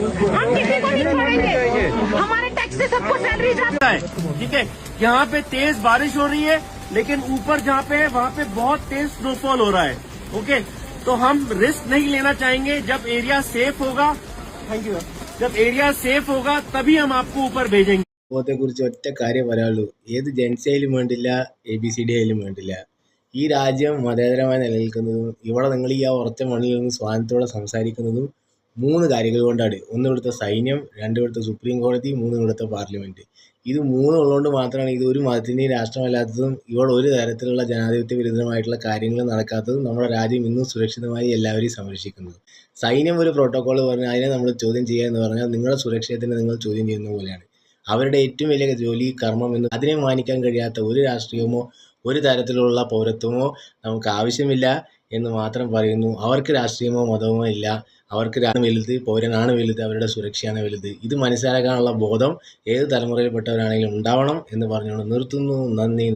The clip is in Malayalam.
हम किसी को नहीं छोड़ेंगे, हमारे टैक्स से सबको सैलरी जाता है। ठीक है, यहाँ पे तेज बारिश हो रही है, लेकिन ऊपर जहाँ पे है वहाँ पे बहुत तेज स्नोफॉल हो रहा है। ओके, तो हम रिस्क नहीं लेना चाहेंगे। जब एरिया सेफ होगा, थैंक यू, जब एरिया सेफ होगा तभी हम आपको ऊपर भेजेंगे। കുറിച്ച് ഒറ്റ കാര്യം പറയാനുള്ളൂ. ഏത് ജൻസിയായാലും വേണ്ടില്ല, ABCD ആയാലും വേണ്ടില്ല. ഈ രാജ്യം മതേതരമായി നിലനിൽക്കുന്നതും ഇവിടെ നിങ്ങൾ ഈ ഉറച്ച മണ്ണിൽ നിന്ന് സ്വാതന്ത്ര്യത്തോടെ സംസാരിക്കുന്നതും 3 കാര്യങ്ങൾ കൊണ്ടാണ്. ഒന്ന് ഇവിടുത്തെ സൈന്യം, 2 ഇവിടുത്തെ സുപ്രീം കോടതി, 3 ഇവിടുത്തെ പാർലമെന്റ്. ഇത് 3 ഉള്ളതുകൊണ്ട് മാത്രമാണ് ഇത് ഒരു മതത്തിൻ്റെയും രാഷ്ട്രമല്ലാത്തതും ഇവിടെ ഒരു തരത്തിലുള്ള ജനാധിപത്യ വിരുദ്ധമായിട്ടുള്ള കാര്യങ്ങൾ നടക്കാത്തതും നമ്മുടെ രാജ്യം ഇന്നും സുരക്ഷിതമായി എല്ലാവരെയും സംരക്ഷിക്കുന്നത്. സൈന്യം ഒരു പ്രോട്ടോക്കോൾ പറഞ്ഞാൽ അതിനെ നമ്മൾ ചോദ്യം ചെയ്യുക എന്ന് പറഞ്ഞാൽ നിങ്ങളുടെ സുരക്ഷയെ നിങ്ങൾ ചോദ്യം ചെയ്യുന്ന പോലെയാണ്. അവരുടെ ഏറ്റവും വലിയ ജോലി കർമ്മം എന്ന് അതിനെ മാനിക്കാൻ കഴിയാത്ത ഒരു രാഷ്ട്രീയമോ ഒരു തരത്തിലുള്ള പൗരത്വമോ നമുക്ക് ആവശ്യമില്ല എന്ന് മാത്രം പറയുന്നു. അവർക്ക് രാഷ്ട്രീയമോ മതമോ ഇല്ല. അവർക്ക് വലുത് പൗരനാണ് വലുത്, അവരുടെ സുരക്ഷയാണ് വലുത്. ഇത് മനസ്സിലാക്കാനുള്ള ബോധം ഏത് തലമുറയിൽപ്പെട്ടവരാണെങ്കിലും ഉണ്ടാവണം എന്ന് പറഞ്ഞുകൊണ്ട് നിർത്തുന്നു. നന്ദി.